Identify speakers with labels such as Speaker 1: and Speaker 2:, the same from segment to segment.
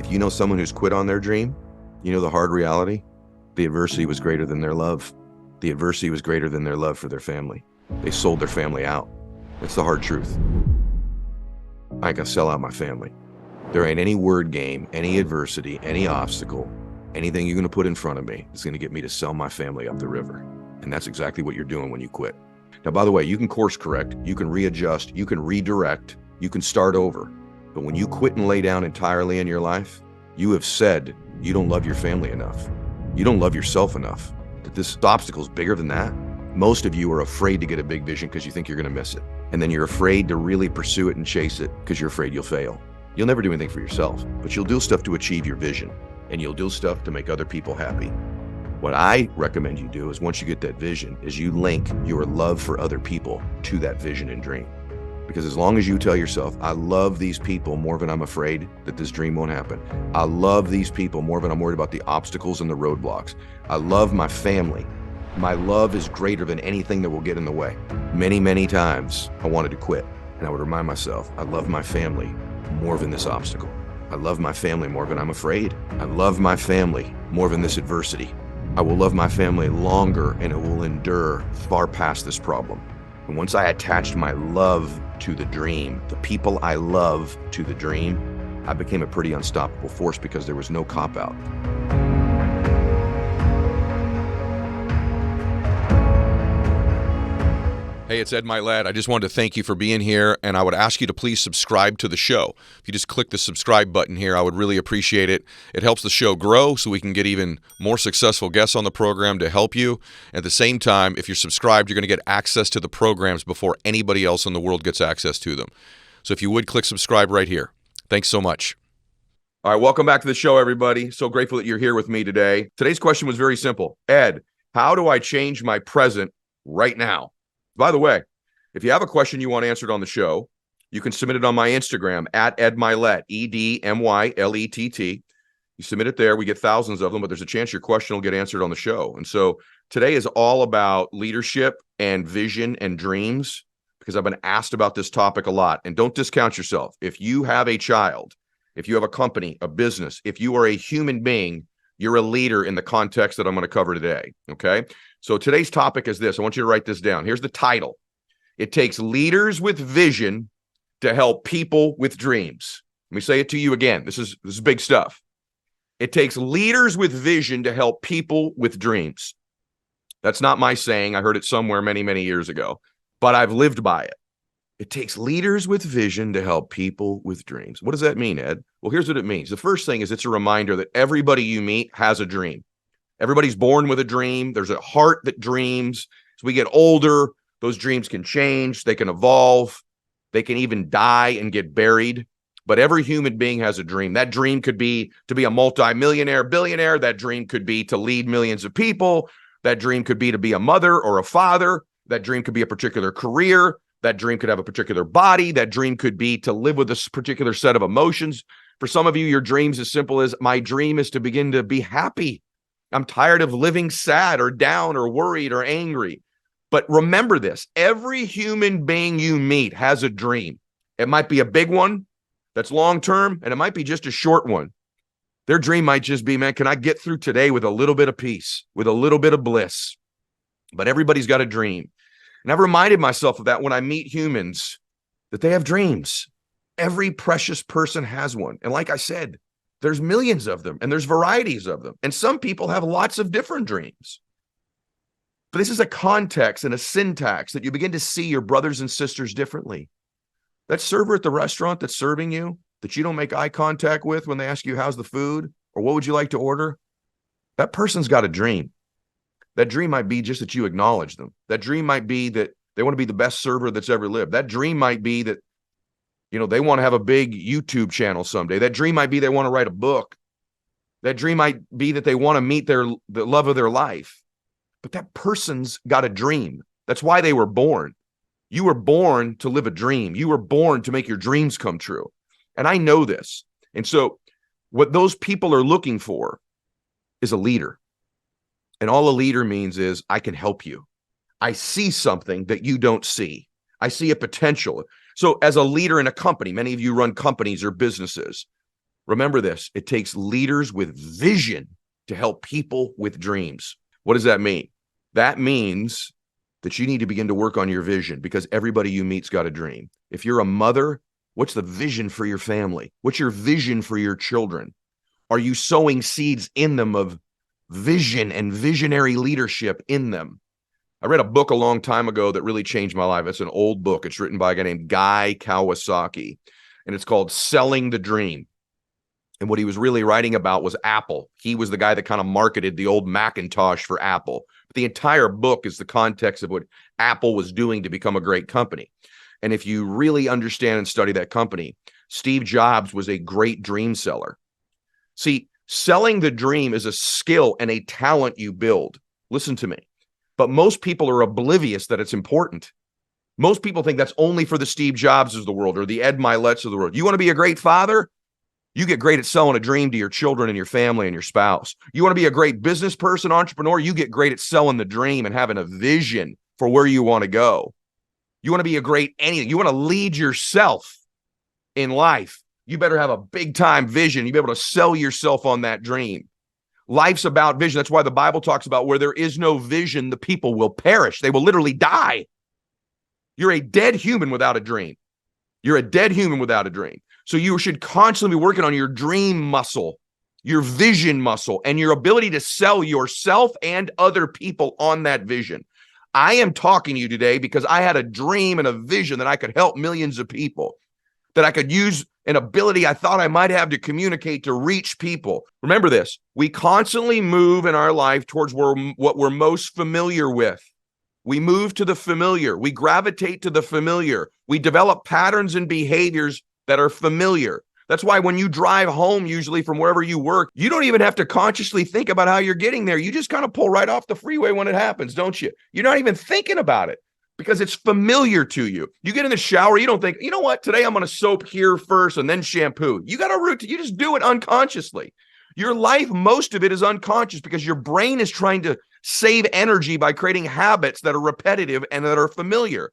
Speaker 1: If you know someone who's quit on their dream, you know the hard reality? The adversity was greater than their love. The adversity was greater than their love for their family. They sold their family out. That's the hard truth. I ain't gonna sell out my family. There ain't any word game, any adversity, any obstacle, anything you're gonna put in front of me is gonna get me to sell my family up the river. And that's exactly what you're doing when you quit. Now, by the way, you can course correct, you can readjust, you can redirect, you can start over. But when you quit and lay down entirely in your life, you have said you don't love your family enough. You don't love yourself enough. That this obstacle is bigger than that. Most of you are afraid to get a big vision because you think you're gonna miss it. And then you're afraid to really pursue it and chase it because you're afraid you'll fail. You'll never do anything for yourself, but you'll do stuff to achieve your vision, and you'll do stuff to make other people happy. What I recommend you do is once you get that vision, is you link your love for other people to that vision and dream. Because as long as you tell yourself, I love these people more than I'm afraid that this dream won't happen. I love these people more than I'm worried about the obstacles and the roadblocks. I love my family. My love is greater than anything that will get in the way. Many, many times I wanted to quit, and I would remind myself, I love my family more than this obstacle. I love my family more than I'm afraid. I love my family more than this adversity. I will love my family longer, and it will endure far past this problem. And once I attached my love to the dream, the people I love to the dream, I became a pretty unstoppable force because there was no cop-out.
Speaker 2: Hey, it's Ed Mylett. I just wanted to thank you for being here, and I would ask you to please subscribe to the show. If you just click the subscribe button here, I would really appreciate it. It helps the show grow so we can get even more successful guests on the program to help you. At the same time, if you're subscribed, you're going to get access to the programs before anybody else in the world gets access to them. So if you would, click subscribe right here. Thanks so much.
Speaker 1: All right, welcome back to the show, everybody. So grateful that you're here with me today. Today's question was very simple. Ed, how do I change my present right now? By the way, if you have a question you want answered on the show, you can submit it on my Instagram at Ed Mylett, EDMYLETT. You submit it there. We get thousands of them, but there's a chance your question will get answered on the show. And so today is all about leadership and vision and dreams, because I've been asked about this topic a lot. And don't discount yourself. If you have a child, if you have a company, a business, if you are a human being, you're a leader in the context that I'm going to cover today, okay? So today's topic is this. I want you to write this down. Here's the title. It takes leaders with vision to help people with dreams. Let me say it to you again. This is big stuff. It takes leaders with vision to help people with dreams. That's not my saying. I heard it somewhere many, many years ago, but I've lived by it. It takes leaders with vision to help people with dreams. What does that mean, Ed? Well, here's what it means. The first thing is it's a reminder that everybody you meet has a dream. Everybody's born with a dream. There's a heart that dreams. As we get older, those dreams can change. They can evolve. They can even die and get buried. But every human being has a dream. That dream could be to be a multimillionaire, billionaire. That dream could be to lead millions of people. That dream could be to be a mother or a father. That dream could be a particular career. That dream could have a particular body. That dream could be to live with a particular set of emotions. For some of you, your dream's as simple as, my dream is to begin to be happy. I'm tired of living sad or down or worried or angry. But remember this, every human being you meet has a dream. It might be a big one that's long-term, and it might be just a short one. Their dream might just be, man, can I get through today with a little bit of peace, with a little bit of bliss? But everybody's got a dream. And I've reminded myself of that when I meet humans, that they have dreams. Every precious person has one. And like I said, there's millions of them, and there's varieties of them. And some people have lots of different dreams. But this is a context and a syntax that you begin to see your brothers and sisters differently. That server at the restaurant that's serving you, that you don't make eye contact with when they ask you, how's the food? Or what would you like to order? That person's got a dream. That dream might be just that you acknowledge them. That dream might be that they want to be the best server that's ever lived. That dream might be that, they want to have a big YouTube channel someday. That dream might be they want to write a book. That dream might be that they want to meet the love of their life. But that person's got a dream. That's why they were born. You were born to live a dream. You were born to make your dreams come true. And I know this. And so what those people are looking for is a leader. And all a leader means is, I can help you. I see something that you don't see. I see a potential. So as a leader in a company, many of you run companies or businesses. Remember this, it takes leaders with vision to help people with dreams. What does that mean? That means that you need to begin to work on your vision, because everybody you meet's got a dream. If you're a mother, what's the vision for your family? What's your vision for your children? Are you sowing seeds in them of vision and visionary leadership in them? I read a book a long time ago that really changed my life. It's an old book. It's written by a guy named Guy Kawasaki, and it's called Selling the Dream. And what he was really writing about was Apple. He was the guy that kind of marketed the old Macintosh for Apple. But the entire book is the context of what Apple was doing to become a great company. And if you really understand and study that company, Steve Jobs was a great dream seller. See, selling the dream is a skill and a talent you build. Listen to me. But most people are oblivious that it's important. Most people think that's only for the Steve Jobs of the world or the Ed Myletts of the world. You want to be a great father? You get great at selling a dream to your children and your family and your spouse. You want to be a great business person, entrepreneur? You get great at selling the dream and having a vision for where you want to go. You want to be a great anything. You want to lead yourself in life. You better have a big time vision. You be able to sell yourself on that dream. Life's about vision. That's why the Bible talks about where there is no vision, the people will perish. They will literally die. You're a dead human without a dream. You're a dead human without a dream. So you should constantly be working on your dream muscle, your vision muscle, and your ability to sell yourself and other people on that vision. I am talking to you today because I had a dream and a vision that I could help millions of people, that I could use an ability I thought I might have to communicate, to reach people. Remember this, we constantly move in our life towards what we're most familiar with. We move to the familiar. We gravitate to the familiar. We develop patterns and behaviors that are familiar. That's why when you drive home, usually from wherever you work, you don't even have to consciously think about how you're getting there. You just kind of pull right off the freeway when it happens, don't you? You're not even thinking about it because it's familiar to you. You get in the shower, you don't think, you know what, today I'm going to soap here first and then shampoo. You got a routine. You just do it unconsciously. Your life, most of it is unconscious because your brain is trying to save energy by creating habits that are repetitive and that are familiar.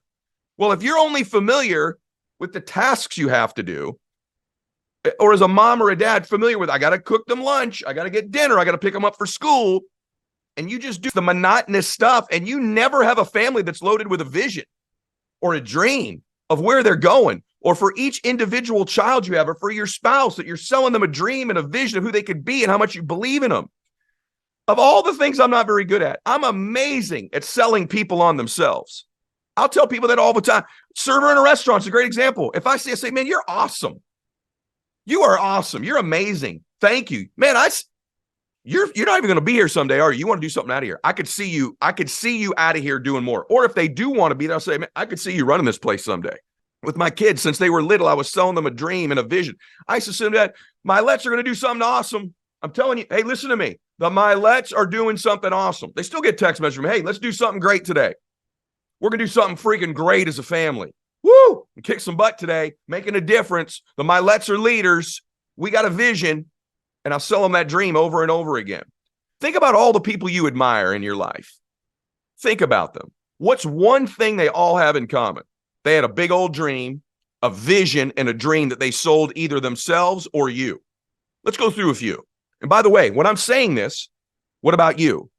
Speaker 1: Well, if you're only familiar with the tasks you have to do, or as a mom or a dad familiar with, I got to cook them lunch, I got to get dinner, I got to pick them up for school, and you just do the monotonous stuff, and you never have a family that's loaded with a vision or a dream of where they're going, or for each individual child you have, or for your spouse, that you're selling them a dream and a vision of who they could be and how much you believe in them. Of all the things I'm not very good at, I'm amazing at selling people on themselves. I'll tell people that all the time. Server in a restaurant is a great example. If I say, man, you're awesome. You are awesome. You're amazing. Thank you. Man, you're not even going to be here someday, are you? You want to do something out of here. I could see you out of here doing more. Or if they do want to be there, I'll say, man, I could see you running this place someday. With my kids, since they were little, I was selling them a dream and a vision. I used to say that Myletts are going to do something awesome. I'm telling you, hey, listen to me. The Myletts are doing something awesome. They still get text messages from me. Hey, let's do something great today. We're going to do something freaking great as a family. Woo! We kick some butt today, making a difference. The Myletts are leaders. We got a vision, and I'll sell them that dream over and over again. Think about all the people you admire in your life. Think about them. What's one thing they all have in common? They had a big old dream, a vision, and a dream that they sold either themselves or you. Let's go through a few. And by the way, when I'm saying this, what about you?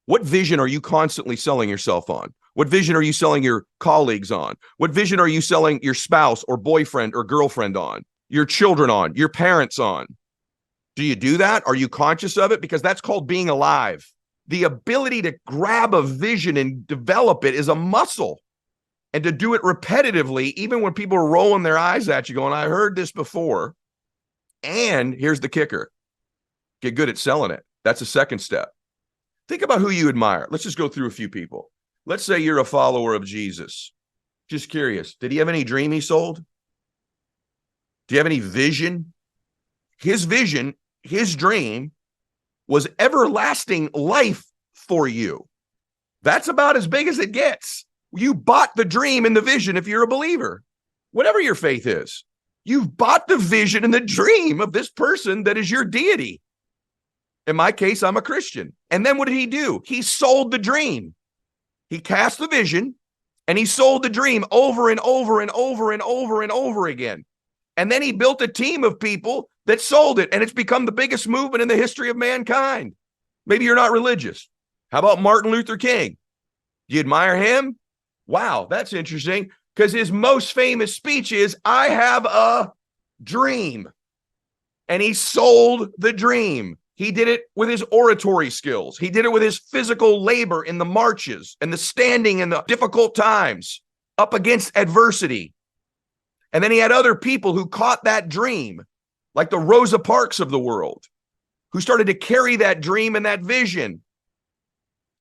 Speaker 1: What vision are you constantly selling yourself on? What vision are you selling your colleagues on? What vision are you selling your spouse or boyfriend or girlfriend on? Your children on? Your parents on? Do you do that? Are you conscious of it? Because that's called being alive. The ability to grab a vision and develop it is a muscle. And to do it repetitively, even when people are rolling their eyes at you going, I heard this before. And here's the kicker. Get good at selling it. That's a second step. Think about who you admire. Let's just go through a few people. Let's say you're a follower of Jesus. Just curious. Did he have any dream he sold? Do you have any vision? His vision, his dream was everlasting life for you. That's about as big as it gets. You bought the dream and the vision if you're a believer. Whatever your faith is, you've bought the vision and the dream of this person that is your deity. In my case, I'm a Christian. And then what did he do? He sold the dream. He cast the vision and he sold the dream over and over and over and over and over again. And then he built a team of people that sold it, and it's become the biggest movement in the history of mankind. Maybe you're not religious. How about Martin Luther King? Do you admire him? Wow, that's interesting, because his most famous speech is, I have a dream. And he sold the dream. He did it with his oratory skills. He did it with his physical labor in the marches and the standing in the difficult times up against adversity. And then he had other people who caught that dream, like the Rosa Parks of the world, who started to carry that dream and that vision.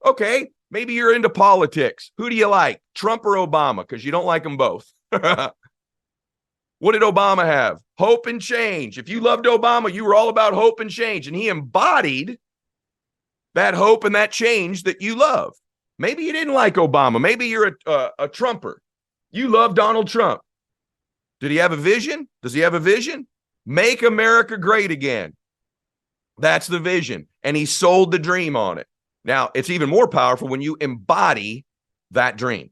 Speaker 1: Okay, maybe you're into politics. Who do you like, Trump or Obama? Because you don't like them both. What did Obama have? Hope and change. If you loved Obama, you were all about hope and change. And he embodied that hope and that change that you love. Maybe you didn't like Obama. Maybe you're a Trumper. You love Donald Trump. Did he have a vision? Does he have a vision? Make America great again. That's the vision. And he sold the dream on it. Now, it's even more powerful when you embody that dream.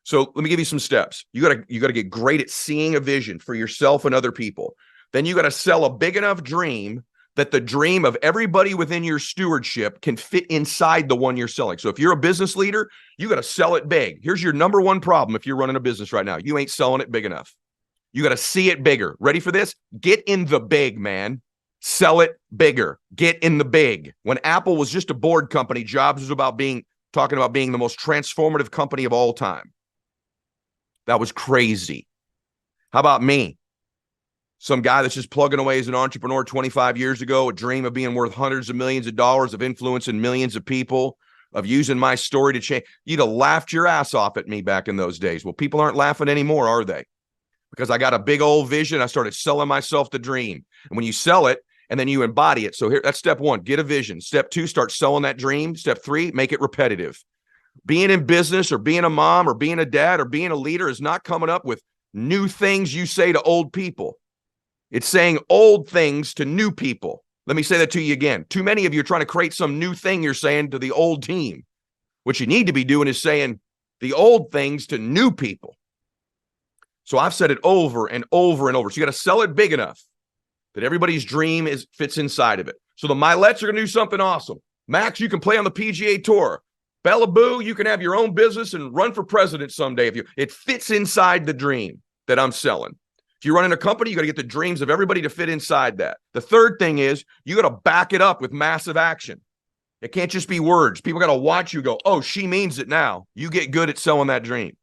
Speaker 1: So let me give you some steps. You gotta get great at seeing a vision for yourself and other people. Then you got to sell a big enough dream that the dream of everybody within your stewardship can fit inside the one you're selling. So if you're a business leader, you got to sell it big. Here's your number one problem if you're running a business right now. You ain't selling it big enough. You got to see it bigger. Ready for this? Get in the big, man. Sell it bigger. Get in the big. When Apple was just a board company, Jobs was talking about being the most transformative company of all time. That was crazy. How about me? Some guy that's just plugging away as an entrepreneur 25 years ago, a dream of being worth hundreds of millions of dollars, of influencing millions of people, of using my story to change. You'd have laughed your ass off at me back in those days. Well, people aren't laughing anymore, are they? Because I got a big old vision. I started selling myself the dream. And when you sell it and then you embody it. So here, that's step one, get a vision. Step two, start selling that dream. Step three, make it repetitive. Being in business or being a mom or being a dad or being a leader is not coming up with new things you say to old people. It's saying old things to new people. Let me say that to you again. Too many of you are trying to create some new thing you're saying to the old team. What you need to be doing is saying the old things to new people. So I've said it over and over and over. So you got to sell it big enough that everybody's dream fits inside of it. So the Myletts are going to do something awesome. Max, you can play on the PGA Tour. Bella Boo, you can have your own business and run for president someday. It fits inside the dream that I'm selling. If you're running a company, you got to get the dreams of everybody to fit inside that. The third thing is you got to back it up with massive action. It can't just be words. People got to watch you go, oh, she means it now. You get good at selling that dream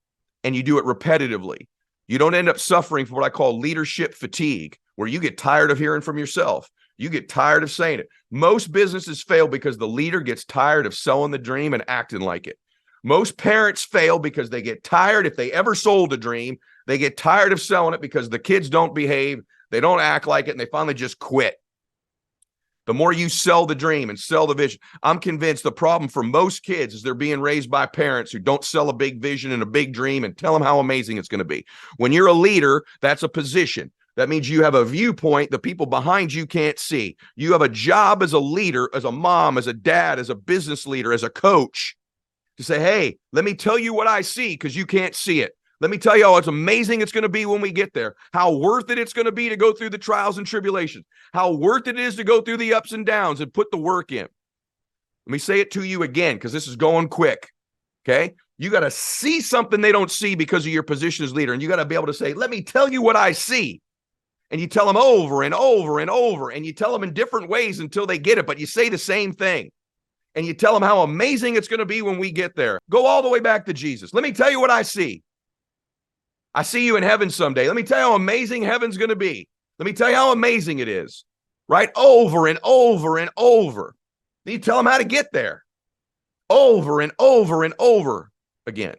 Speaker 1: and you do it repetitively. You don't end up suffering from what I call leadership fatigue, where you get tired of hearing from yourself. You get tired of saying it. Most businesses fail because the leader gets tired of selling the dream and acting like it. Most parents fail because they get tired. If they ever sold a dream, they get tired of selling it because the kids don't behave, they don't act like it, and they finally just quit. The more you sell the dream and sell the vision, I'm convinced the problem for most kids is they're being raised by parents who don't sell a big vision and a big dream and tell them how amazing it's going to be. When you're a leader, that's a position. That means you have a viewpoint the people behind you can't see. You have a job as a leader, as a mom, as a dad, as a business leader, as a coach, to say, hey, let me tell you what I see because you can't see it. Let me tell you how it's amazing it's going to be when we get there, how worth it it's going to be to go through the trials and tribulations, how worth it is to go through the ups and downs and put the work in. Let me say it to you again because this is going quick, okay? You got to see something they don't see because of your position as leader, and you got to be able to say, let me tell you what I see. And you tell them over and over and over, and you tell them in different ways until they get it, but you say the same thing. And you tell them how amazing it's going to be when we get there. Go all the way back to Jesus. Let me tell you what I see. I see you in heaven someday. Let me tell you how amazing heaven's going to be. Let me tell you how amazing it is. Right? Over and over and over. Then you tell them how to get there. Over and over and over again.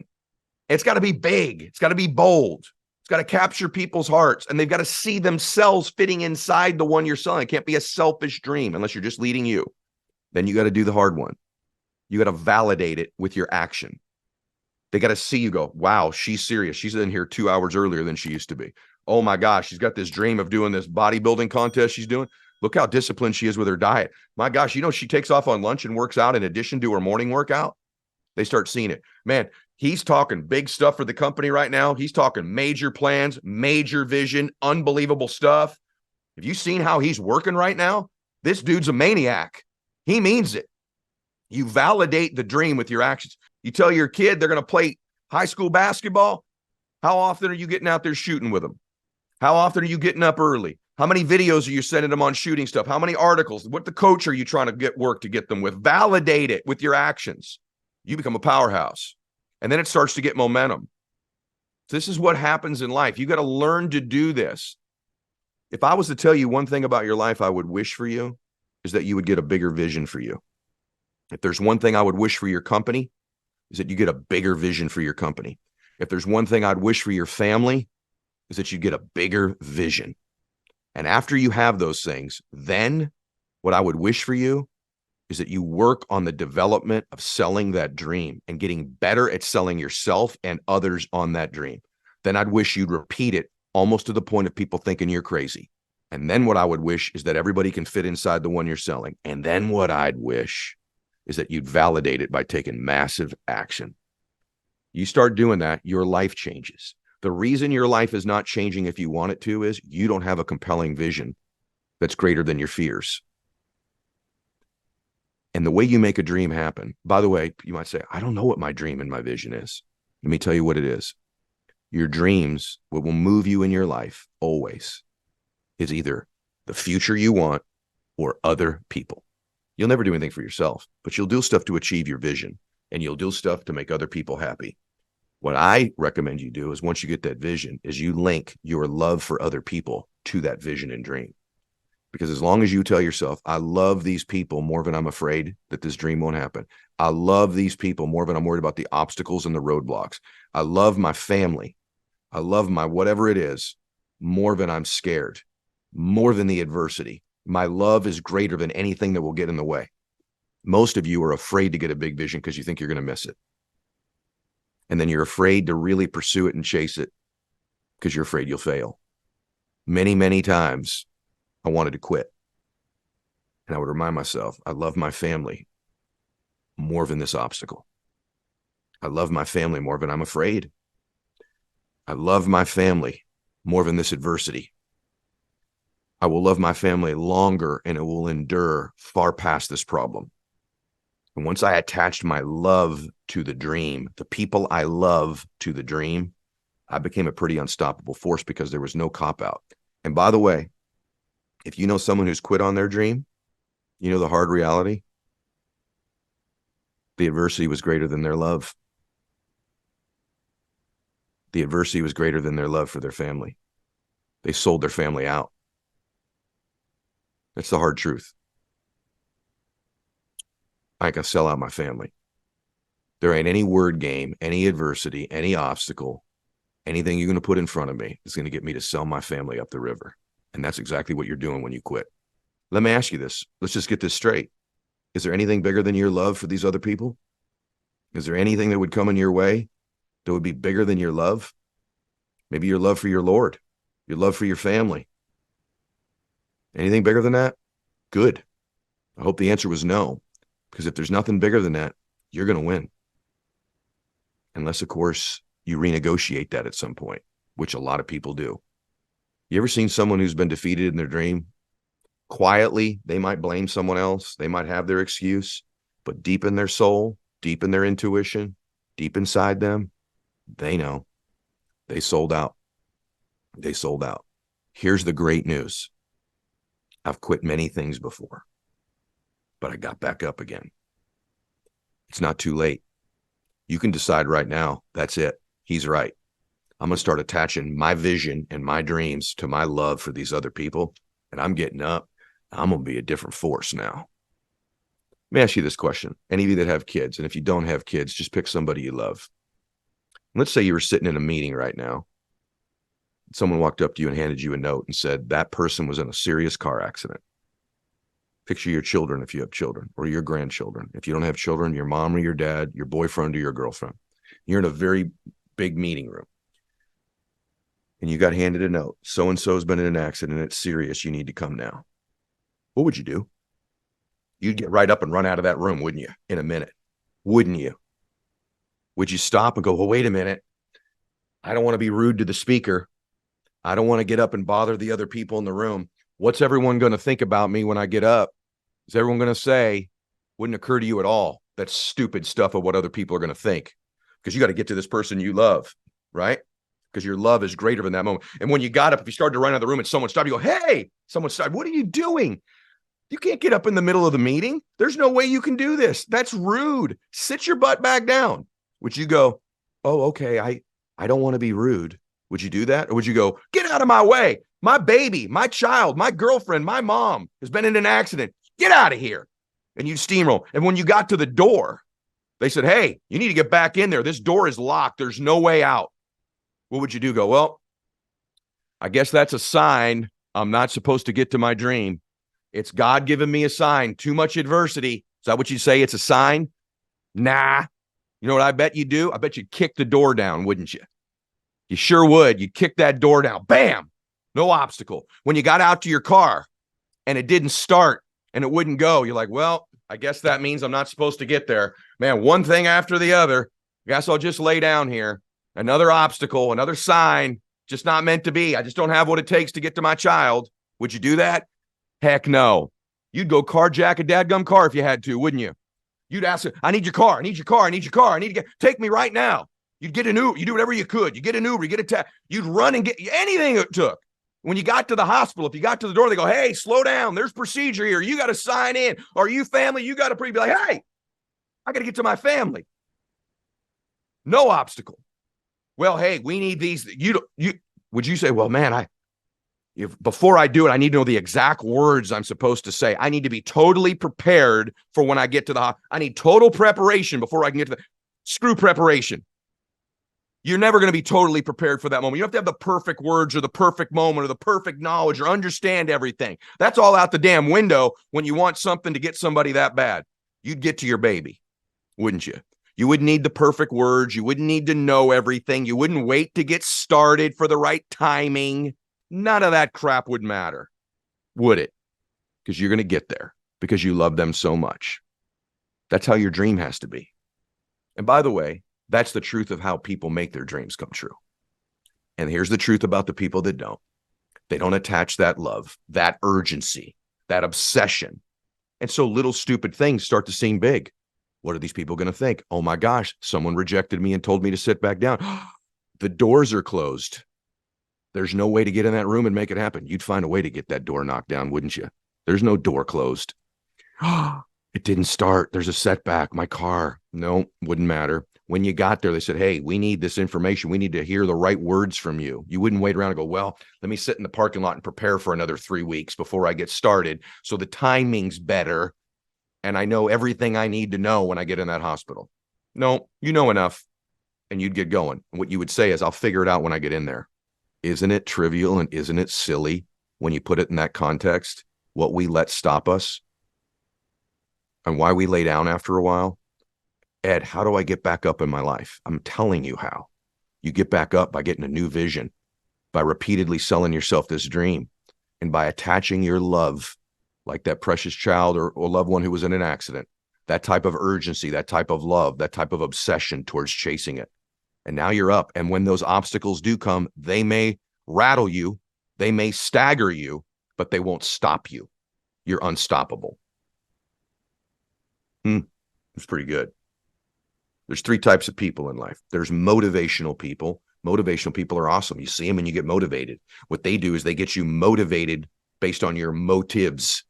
Speaker 1: It's got to be big. It's got to be bold. It's got to capture people's hearts, and they've got to see themselves fitting inside the one you're selling. It can't be a selfish dream unless you're just leading you. Then you got to do the hard one. You got to validate it with your action. They got to see you go, wow, she's serious. She's in here 2 hours earlier than she used to be. Oh my gosh, she's got this dream of doing this bodybuilding contest she's doing. Look how disciplined she is with her diet. My gosh, she takes off on lunch and works out in addition to her morning workout. They start seeing it. Man, he's talking big stuff for the company right now. He's talking major plans, major vision, unbelievable stuff. Have you seen how he's working right now? This dude's a maniac. He means it. You validate the dream with your actions. You tell your kid they're going to play high school basketball. How often are you getting out there shooting with them? How often are you getting up early? How many videos are you sending them on shooting stuff? How many articles? What the coach are you trying to get work to get them with? Validate it with your actions. You become a powerhouse. And then it starts to get momentum. This is what happens in life. You got to learn to do this. If I was to tell you one thing about your life I would wish for you, is that you would get a bigger vision for you. If there's one thing I would wish for your company, is that you get a bigger vision for your company. If there's one thing I'd wish for your family, is that you get a bigger vision. And after you have those things, then what I would wish for you is that you work on the development of selling that dream and getting better at selling yourself and others on that dream. Then I'd wish you'd repeat it almost to the point of people thinking you're crazy. And then what I would wish is that everybody can fit inside the one you're selling. And then what I'd wish is that you'd validate it by taking massive action. You start doing that, your life changes. The reason your life is not changing if you want it to is you don't have a compelling vision that's greater than your fears. And the way you make a dream happen, by the way, you might say, I don't know what my dream and my vision is. Let me tell you what it is. Your dreams, what will move you in your life always, is either the future you want or other people. You'll never do anything for yourself, but you'll do stuff to achieve your vision, and you'll do stuff to make other people happy. What I recommend you do is once you get that vision is you link your love for other people to that vision and dream. Because as long as you tell yourself, I love these people more than I'm afraid that this dream won't happen. I love these people more than I'm worried about the obstacles and the roadblocks. I love my family. I love my whatever it is more than I'm scared, more than the adversity. My love is greater than anything that will get in the way. Most of you are afraid to get a big vision because you think you're going to miss it. And then you're afraid to really pursue it and chase it because you're afraid you'll fail. Many, many times I wanted to quit. And I would remind myself, I love my family more than this obstacle. I love my family more than I'm afraid. I love my family more than this adversity. I will love my family longer and it will endure far past this problem. And once I attached my love to the dream, the people I love to the dream, I became a pretty unstoppable force because there was no cop-out. And by the way, if you know someone who's quit on their dream, you know the hard reality? The adversity was greater than their love. The adversity was greater than their love for their family. They sold their family out. That's the hard truth. I ain't gonna sell out my family. There ain't any word game, any adversity, any obstacle, anything you're going to put in front of me is going to get me to sell my family up the river. And that's exactly what you're doing when you quit. Let me ask you this. Let's just get this straight. Is there anything bigger than your love for these other people? Is there anything that would come in your way that would be bigger than your love? Maybe your love for your Lord, your love for your family. Anything bigger than that? Good. I hope the answer was no, because if there's nothing bigger than that, you're going to win. Unless, of course, you renegotiate that at some point, which a lot of people do. You ever seen someone who's been defeated in their dream? Quietly, they might blame someone else. They might have their excuse, but deep in their soul, deep in their intuition, deep inside them, they know they sold out. They sold out. Here's the great news. I've quit many things before, but I got back up again. It's not too late. You can decide right now, that's it. He's right. I'm going to start attaching my vision and my dreams to my love for these other people, and I'm getting up. I'm going to be a different force now. Let me ask you this question. Any of you that have kids, and if you don't have kids, just pick somebody you love. Let's say you were sitting in a meeting right now. Someone walked up to you and handed you a note and said that person was in a serious car accident. Picture your children if you have children, or your grandchildren. If you don't have children, your mom or your dad, your boyfriend or your girlfriend. You're in a very big meeting room. And you got handed a note. So-and-so has been in an accident. It's serious. You need to come now. What would you do? You'd get right up and run out of that room, wouldn't you? In a minute. Wouldn't you? Would you stop and go, well, wait a minute. I don't want to be rude to the speaker. I don't want to get up and bother the other people in the room. What's everyone going to think about me when I get up? Is everyone going to say, wouldn't occur to you at all, that stupid stuff of what other people are going to think? Because you got to get to this person you love, right? Because your love is greater than that moment. And when you got up, if you started to run out of the room and someone stopped, you go, hey, someone stopped. What are you doing? You can't get up in the middle of the meeting. There's no way you can do this. That's rude. Sit your butt back down. Would you go, oh, okay, I don't want to be rude. Would you do that? Or would you go, get out of my way? My baby, my child, my girlfriend, my mom has been in an accident. Get out of here. And you steamroll. And when you got to the door, they said, hey, you need to get back in there. This door is locked. There's no way out. What would you do? Go, well, I guess that's a sign I'm not supposed to get to my dream. It's God giving me a sign. Too much adversity. Is that what you say? It's a sign? Nah. You know what I bet you do? I bet you'd kick the door down, wouldn't you? You sure would. You'd kick that door down. Bam. No obstacle. When you got out to your car and it didn't start and it wouldn't go, you're like, well, I guess that means I'm not supposed to get there. Man, one thing after the other. Guess I'll just lay down here. Another obstacle, another sign, just not meant to be. I just don't have what it takes to get to my child. Would you do that? Heck no. You'd go carjack a dadgum car if you had to, wouldn't you? You'd ask, I need your car. I need your car. I need your car. I need to get, take me right now. You'd get an Uber. You do whatever you could. You get an Uber, you get a taxi. You'd run and get anything it took. When you got to the hospital, if you got to the door, they go, hey, slow down. There's procedure here. You got to sign in. Are you family? You got to be like, hey, I got to get to my family. No obstacle. Well, hey, we need these. Would you say, well, man, before I do it, I need to know the exact words I'm supposed to say. I need to be totally prepared for when I get to the hospital. I need total preparation before I can get to the screw preparation. You're never going to be totally prepared for that moment. You don't have to have the perfect words or the perfect moment or the perfect knowledge or understand everything. That's all out the damn window when you want something to get somebody that bad. You'd get to your baby, wouldn't you? You wouldn't need the perfect words. You wouldn't need to know everything. You wouldn't wait to get started for the right timing. None of that crap would matter, would it? Because you're going to get there because you love them so much. That's how your dream has to be. And by the way, that's the truth of how people make their dreams come true. And here's the truth about the people that don't. They don't attach that love, that urgency, that obsession. And so little stupid things start to seem big. What are these people going to think? Oh my gosh, someone rejected me and told me to sit back down. The doors are closed. There's no way to get in that room and make it happen. You'd find a way to get that door knocked down, wouldn't you? There's no door closed. It didn't start. There's a setback. My car. No, wouldn't matter. When you got there, they said, hey, we need this information. We need to hear the right words from you. You wouldn't wait around and go, well, let me sit in the parking lot and prepare for another 3 weeks before I get started. So the timing's better. And I know everything I need to know when I get in that hospital. No, you know enough. And you'd get going. And what you would say is, I'll figure it out when I get in there. Isn't it trivial and isn't it silly when you put it in that context, what we let stop us and why we lay down after a while? Ed, how do I get back up in my life? I'm telling you how. You get back up by getting a new vision, by repeatedly selling yourself this dream, and by attaching your love, like that precious child or loved one who was in an accident, that type of urgency, that type of love, that type of obsession towards chasing it. And now you're up. And when those obstacles do come, they may rattle you, they may stagger you, but they won't stop you. You're unstoppable. It's pretty good. There's 3 types of people in life. There's motivational people. Motivational people are awesome. You see them and you get motivated. What they do is they get you motivated based on your motives.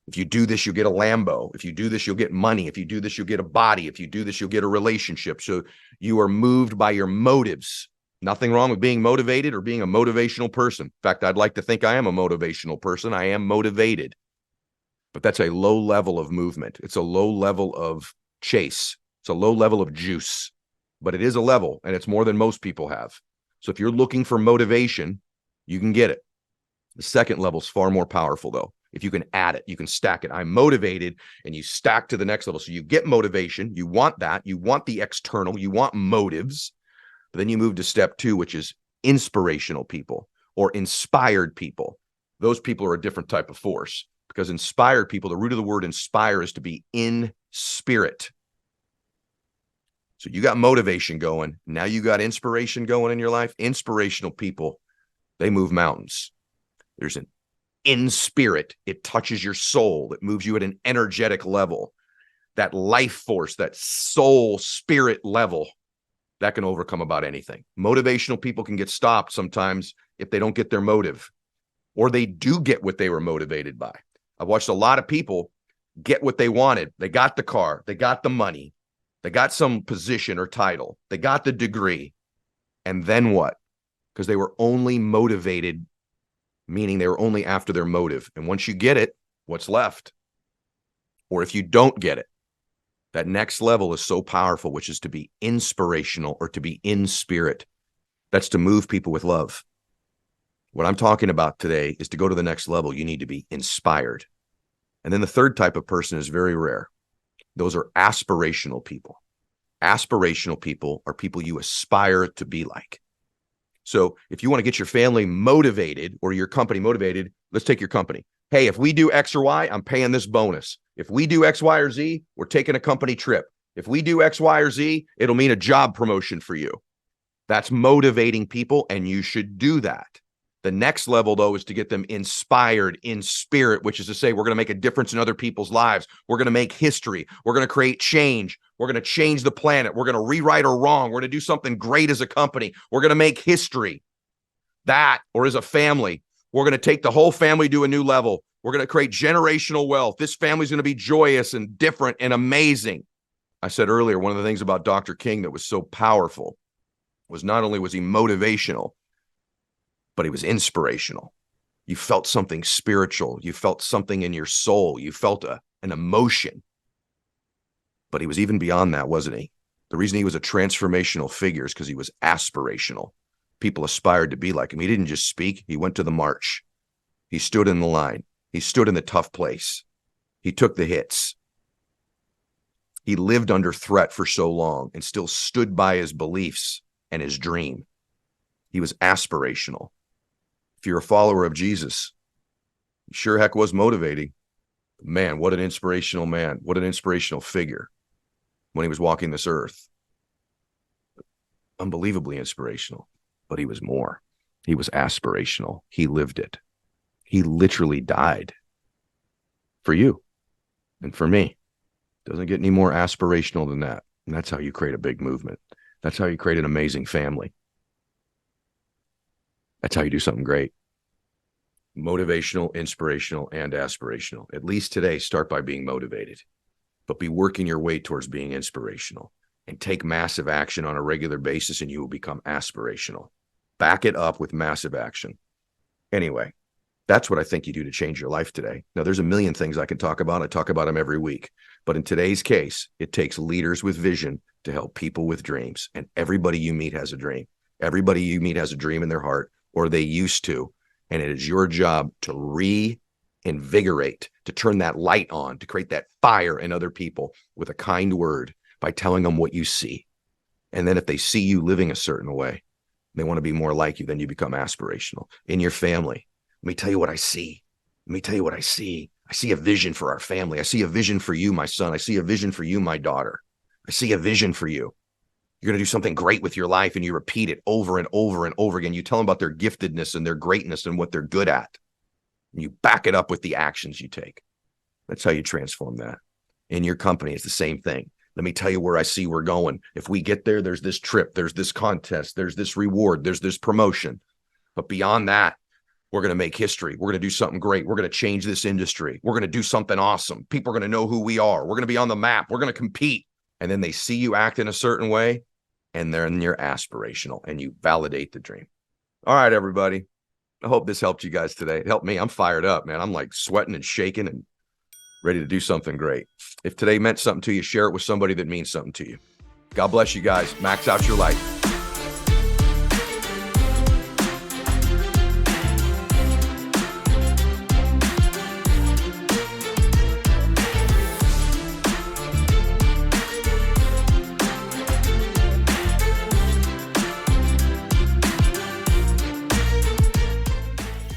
Speaker 1: If you do this, you'll get a Lambo. If you do this, you'll get money. If you do this, you'll get a body. If you do this, you'll get a relationship. So you are moved by your motives. Nothing wrong with being motivated or being a motivational person. In fact, I'd like to think I am a motivational person. I am motivated. But that's a low level of movement. It's a low level of chase. It's a low level of juice. But it is a level, and it's more than most people have. So if you're looking for motivation, you can get it. The second level is far more powerful, though. If you can add it, you can stack it. I'm motivated, and you stack to the next level. So you get motivation. You want that. You want the external. You want motives. But then you move to step 2, which is inspirational people or inspired people. Those people are a different type of force, because inspired people, the root of the word inspire is to be in spirit. So you got motivation going. Now you got inspiration going in your life. Inspirational people, they move mountains. There's an in spirit. It touches your soul. It moves you at an energetic level. That life force, that soul spirit level, that can overcome about anything. Motivational people can get stopped sometimes if they don't get their motive, or they do get what they were motivated by. I've watched a lot of people get what they wanted. They got the car, they got the money, they got some position or title, they got the degree. And then what? Because they were only motivated, meaning they were only after their motive. And once you get it, what's left? Or if you don't get it, that next level is so powerful, which is to be inspirational or to be in spirit. That's to move people with love. What I'm talking about today is to go to the next level, you need to be inspired. And then the third type of person is very rare. Those are aspirational people. Aspirational people are people you aspire to be like. So if you want to get your family motivated or your company motivated, let's take your company. Hey, if we do X or Y, I'm paying this bonus. If we do X, Y, or Z, we're taking a company trip. If we do X, Y, or Z, it'll mean a job promotion for you. That's motivating people, and you should do that. The next level, though, is to get them inspired in spirit, which is to say we're going to make a difference in other people's lives. We're going to make history. We're going to create change. We're going to change the planet. We're going to rewrite a wrong. We're going to do something great as a company. We're going to make history. That, or as a family, we're going to take the whole family to a new level. We're going to create generational wealth. This family's going to be joyous and different and amazing. I said earlier, one of the things about Dr. King that was so powerful was not only was he motivational, but he was inspirational. You felt something spiritual. You felt something in your soul. You felt an emotion. But he was even beyond that, wasn't he? The reason he was a transformational figure is because he was aspirational. People aspired to be like him. He didn't just speak. He went to the march. He stood in the line. He stood in the tough place. He took the hits. He lived under threat for so long and still stood by his beliefs and his dream. He was aspirational. If you're a follower of Jesus, he sure heck was motivating. Man, what an inspirational man. What an inspirational figure when he was walking this earth. Unbelievably inspirational, but he was more. He was aspirational. He lived it. He literally died for you and for me. Doesn't get any more aspirational than that. And that's how you create a big movement. That's how you create an amazing family. That's how you do something great. Motivational, inspirational, and aspirational. At least today, start by being motivated, but be working your way towards being inspirational, and take massive action on a regular basis, and you will become aspirational. Back it up with massive action. Anyway, that's what I think you do to change your life today. Now, there's a million things I can talk about. I talk about them every week. But in today's case, it takes leaders with vision to help people with dreams. And everybody you meet has a dream. Everybody you meet has a dream in their heart, or they used to. And it is your job to reinvigorate, to turn that light on, to create that fire in other people with a kind word by telling them what you see. And then if they see you living a certain way, they want to be more like you, then you become aspirational. In your family, let me tell you what I see. Let me tell you what I see. I see a vision for our family. I see a vision for you, my son. I see a vision for you, my daughter. I see a vision for you. You're going to do something great with your life, and you repeat it over and over and over again. You tell them about their giftedness and their greatness and what they're good at. And you back it up with the actions you take. That's how you transform that. In your company, it's the same thing. Let me tell you where I see we're going. If we get there, there's this trip, there's this contest, there's this reward, there's this promotion. But beyond that, we're going to make history. We're going to do something great. We're going to change this industry. We're going to do something awesome. People are going to know who we are. We're going to be on the map. We're going to compete. And then they see you act in a certain way, and then you're aspirational, and you validate the dream. All right, everybody. I hope this helped you guys today. It helped me. I'm fired up, man. I'm like sweating and shaking and ready to do something great. If today meant something to you, share it with somebody that means something to you. God bless you guys. Max out your life.